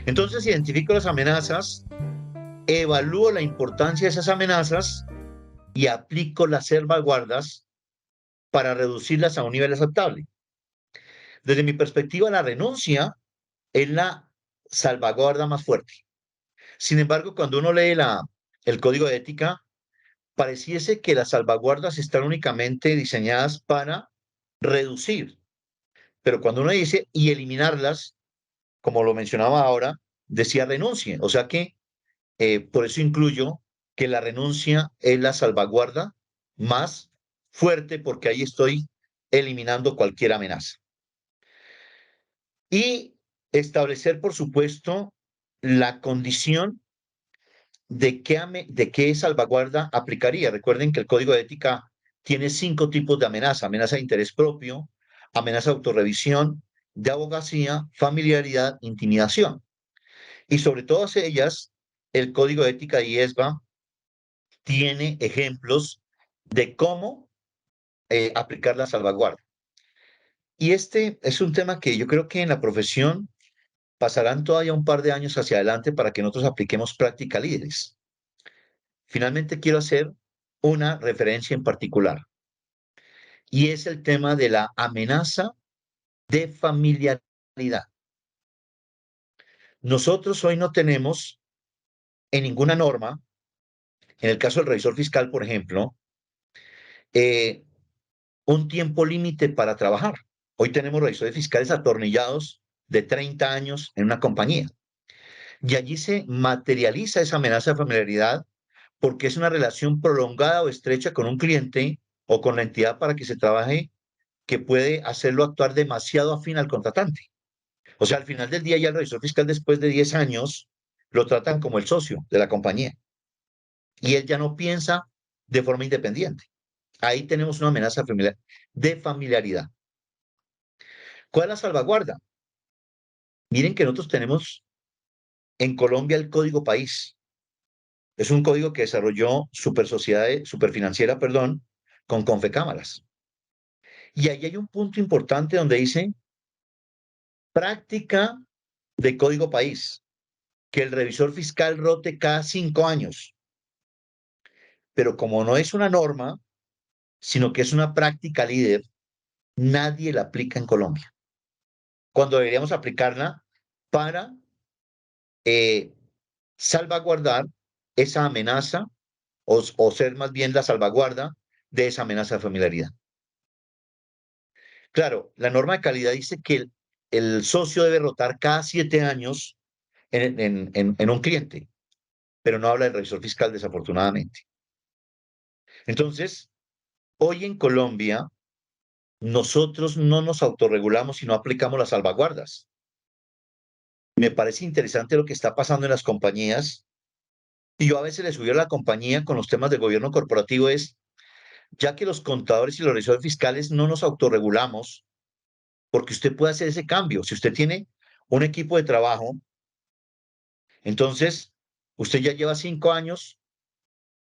Entonces identifico las amenazas, evalúo la importancia de esas amenazas y aplico las salvaguardas para reducirlas a un nivel aceptable. Desde mi perspectiva, la renuncia es la salvaguarda más fuerte. Sin embargo, cuando uno lee el código de ética, pareciese que las salvaguardas están únicamente diseñadas para reducir, pero cuando uno dice y eliminarlas, como lo mencionaba ahora, decía renuncie. O sea que por eso incluyo que la renuncia es la salvaguarda más fuerte porque ahí estoy eliminando cualquier amenaza. Y establecer, por supuesto, la condición de qué salvaguarda aplicaría. Recuerden que el código de ética tiene 5 tipos de amenaza: amenaza de interés propio, amenaza de autorrevisión, de abogacía, familiaridad, intimidación. Y sobre todas ellas, el código de ética de IESBA tiene ejemplos de cómo aplicar la salvaguarda. Y este es un tema que yo creo que en la profesión pasarán todavía un par de años hacia adelante para que nosotros apliquemos práctica líderes. Finalmente quiero hacer una referencia en particular y es el tema de la amenaza de familiaridad. Nosotros hoy no tenemos en ninguna norma, en el caso del revisor fiscal, por ejemplo, eh, un tiempo límite para trabajar. Hoy tenemos revisores fiscales atornillados de 30 años en una compañía. Y allí se materializa esa amenaza de familiaridad porque es una relación prolongada o estrecha con un cliente o con la entidad para que se trabaje, que puede hacerlo actuar demasiado afín al contratante. O sea, al final del día ya el revisor fiscal, después de 10 años, lo tratan como el socio de la compañía y él ya no piensa de forma independiente. Ahí tenemos una amenaza de familiaridad. ¿Cuál es la salvaguarda? Miren que nosotros tenemos en Colombia el Código País. Es un código que desarrolló Superfinanciera, perdón, con Confecámaras. Y ahí hay un punto importante donde dice práctica de Código País, que el revisor fiscal rote cada 5 años. Pero como no es una norma, sino que es una práctica líder, nadie la aplica en Colombia. Cuando deberíamos aplicarla para eh, salvaguardar esa amenaza o ser más bien la salvaguarda de esa amenaza de familiaridad. Claro, la norma de calidad dice que el socio debe rotar cada 7 años en un cliente, pero no habla del revisor fiscal, desafortunadamente. Entonces, hoy en Colombia, nosotros no nos autorregulamos y no aplicamos las salvaguardas. Me parece interesante lo que está pasando en las compañías y yo a veces le subí a la compañía con los temas del gobierno corporativo es, ya que los contadores y los revisores fiscales no nos autorregulamos, porque usted puede hacer ese cambio. Si usted tiene un equipo de trabajo, entonces usted ya lleva 5 años,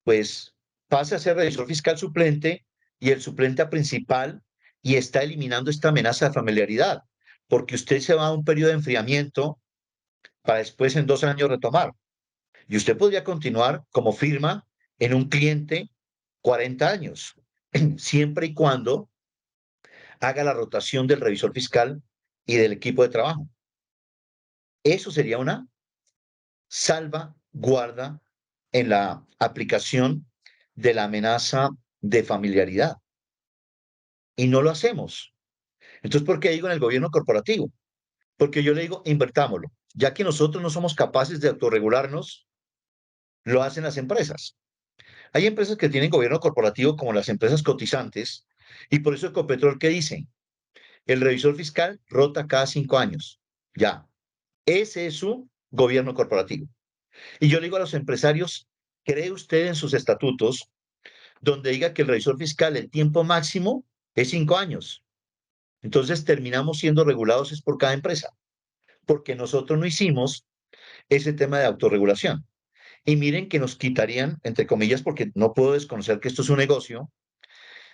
pues pase a ser revisor fiscal suplente y el suplente a principal y está eliminando esta amenaza de familiaridad, porque usted se va a un periodo de enfriamiento para después en 2 años retomar. Y usted podría continuar como firma en un cliente 40 años, siempre y cuando haga la rotación del revisor fiscal y del equipo de trabajo. Eso sería una salvaguarda en la aplicación de la amenaza de familiaridad. Y no lo hacemos. Entonces, ¿por qué digo en el gobierno corporativo? Porque yo le digo, invertámoslo. Ya que nosotros no somos capaces de autorregularnos, lo hacen las empresas. Hay empresas que tienen gobierno corporativo como las empresas cotizantes y por eso Ecopetrol, ¿qué dice? El revisor fiscal rota cada 5 años. Ya, ese es su gobierno corporativo. Y yo le digo a los empresarios, ¿cree usted en sus estatutos donde diga que el revisor fiscal, el tiempo máximo es 5 años? Entonces terminamos siendo regulados es por cada empresa, porque nosotros no hicimos ese tema de autorregulación. Y miren que nos quitarían, entre comillas, porque no puedo desconocer que esto es un negocio,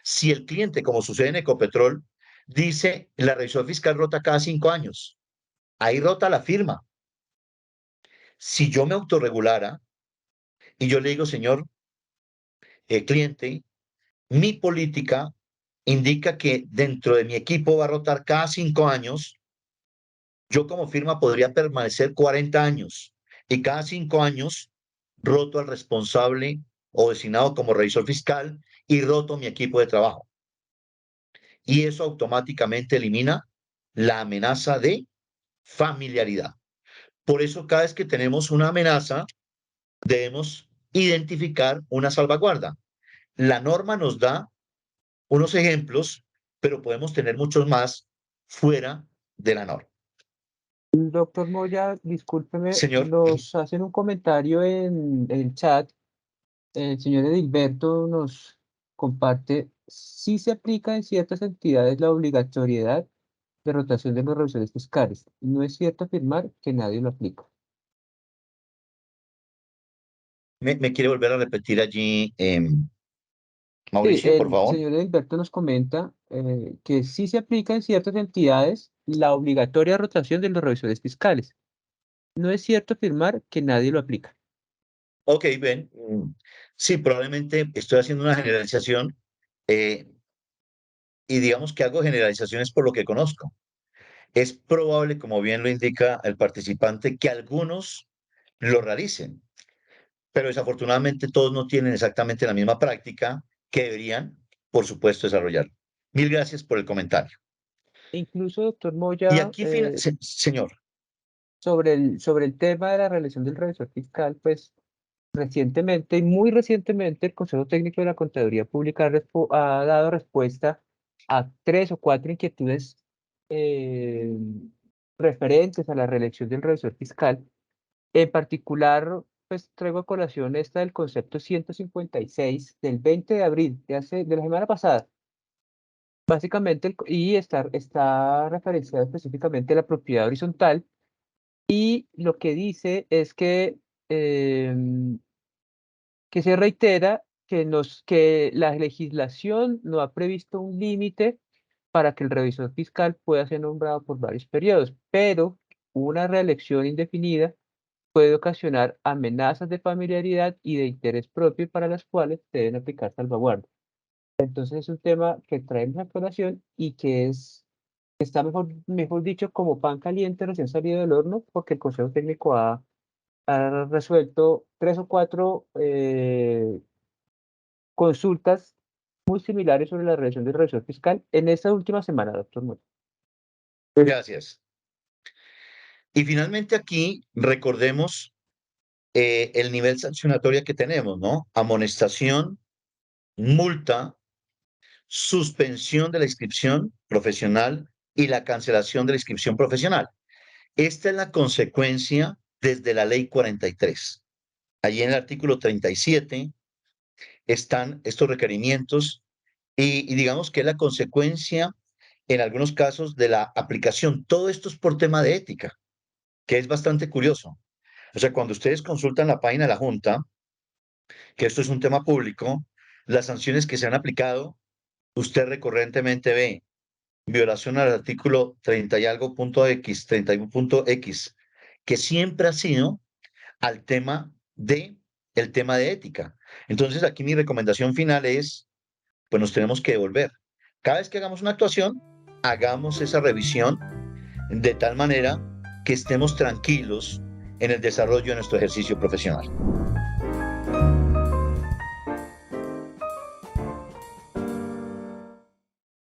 si el cliente, como sucede en Ecopetrol, dice la revisión fiscal rota cada 5 años, ahí rota la firma, Si yo me autorregulara y yo le digo, señor cliente, mi política indica que dentro de mi equipo va a rotar cada 5 años, yo como firma podría permanecer 40 años y cada 5 años roto al responsable o designado como revisor fiscal y roto mi equipo de trabajo. Y eso automáticamente elimina la amenaza de familiaridad. Por eso cada vez que tenemos una amenaza, debemos identificar una salvaguarda. La norma nos da unos ejemplos, pero podemos tener muchos más fuera de la norma. Doctor Moya, discúlpeme, Señor, nos hacen un comentario en el chat. El señor Edilberto nos comparte, si se aplica en ciertas entidades la obligatoriedad de rotación de los revisores fiscales. No es cierto afirmar que nadie lo aplica. me quiere volver a repetir allí, Sí, Mauricio, por el favor. señor Edilberto nos comenta que sí se aplica en ciertas entidades la obligatoria rotación de los revisores fiscales. No es cierto afirmar que nadie lo aplica. Ok, ven. Sí, probablemente estoy haciendo una generalización eh, y digamos que hago generalizaciones por lo que conozco. Es probable, como bien lo indica el participante, que algunos lo realicen, pero desafortunadamente todos no tienen exactamente la misma práctica que deberían, por supuesto, desarrollar. Mil gracias por el comentario. E incluso, doctor Y Moya, aquí, señor, sobre el tema de la reelección del revisor fiscal, pues recientemente y muy recientemente el Consejo Técnico de la Contaduría Pública ha dado respuesta a 3 o 4 inquietudes eh, referentes a la reelección del revisor fiscal. En particular, pues traigo a colación esta del concepto 156 del 20 de abril de la semana pasada. Básicamente, y está referenciado específicamente a la propiedad horizontal y lo que dice es em, que se reitera que la legislación no ha previsto un límite para que el revisor fiscal pueda ser nombrado por varios periodos, pero una reelección indefinida puede ocasionar amenazas de familiaridad y de interés propio para las cuales deben aplicar salvaguardas. Entonces es un tema que traemos a colación y que está mejor dicho como pan caliente recién salido del horno porque el Consejo Técnico ha resuelto 3 o 4 consultas muy similares sobre la relación del revisor fiscal en esta última semana, doctor Muñoz. gracias. Y finalmente aquí recordemos el nivel sancionatorio que tenemos, ¿no? Amonestación, multa, suspensión de la inscripción profesional y la cancelación de la inscripción profesional. Esta es la consecuencia desde la ley 43. Allí en el artículo 37 están estos requerimientos y digamos que es la consecuencia en algunos casos de la aplicación. Todo esto es por tema de ética, que es bastante curioso. O sea, cuando ustedes consultan la página de la Junta, que esto es un tema público, las sanciones que se han aplicado, usted recurrentemente ve violación al artículo 30 y algo punto X, 31.x, que siempre ha sido al tema el tema de ética. Entonces, aquí mi recomendación final es, pues nos tenemos que devolver. Cada vez que hagamos una actuación, hagamos esa revisión de tal manera que estemos tranquilos en el desarrollo de nuestro ejercicio profesional.